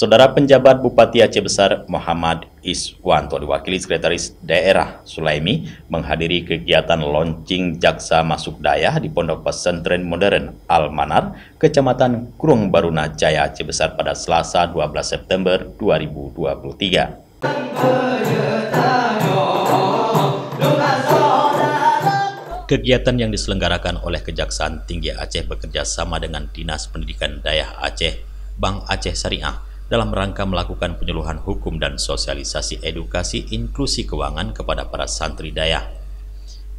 Saudara penjabat Bupati Aceh Besar Muhammad Iswanto diwakili Sekretaris Daerah Sulaimi menghadiri kegiatan launching Jaksa Masuk Daya di Pondok Pesantren Modern Al-Manar, Kecamatan Kurung Baruna Jaya, Aceh Besar pada Selasa 12 September 2023. Kegiatan yang diselenggarakan oleh Kejaksaan Tinggi Aceh bekerja sama dengan Dinas Pendidikan Daya Aceh, Bank Aceh Syariah, dalam rangka melakukan penyuluhan hukum dan sosialisasi edukasi inklusi keuangan kepada para santri daya.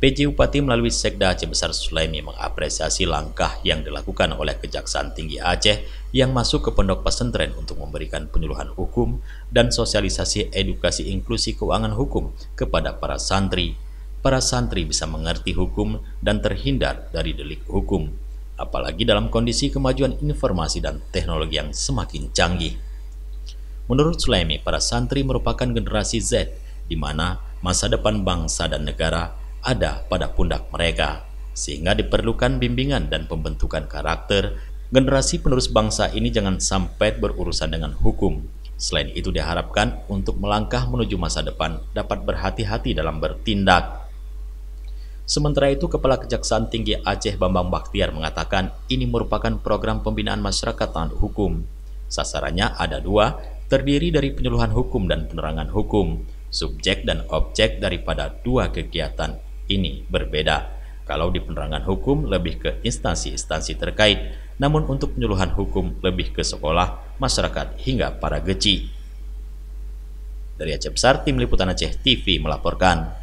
PJ Bupati melalui Sekda Aceh Besar Sulaimi mengapresiasi langkah yang dilakukan oleh Kejaksaan Tinggi Aceh yang masuk ke pondok pesantren untuk memberikan penyuluhan hukum dan sosialisasi edukasi inklusi keuangan hukum kepada para santri. Para santri bisa mengerti hukum dan terhindar dari delik hukum, apalagi dalam kondisi kemajuan informasi dan teknologi yang semakin canggih. Menurut Sulaimi, para santri merupakan generasi Z, di mana masa depan bangsa dan negara ada pada pundak mereka, sehingga diperlukan bimbingan dan pembentukan karakter. Generasi penerus bangsa ini jangan sampai berurusan dengan hukum. Selain itu diharapkan untuk melangkah menuju masa depan dapat berhati-hati dalam bertindak. Sementara itu, Kepala Kejaksaan Tinggi Aceh Bambang Bakhtiar mengatakan ini merupakan program pembinaan masyarakat taat hukum. Sasarannya ada dua, terdiri dari penyuluhan hukum dan penerangan hukum. Subjek dan objek daripada dua kegiatan ini berbeda. Kalau di penerangan hukum lebih ke instansi-instansi terkait, namun untuk penyuluhan hukum lebih ke sekolah, masyarakat hingga para geci. Dari Aceh Besar, Tim Liputan Aceh TV melaporkan.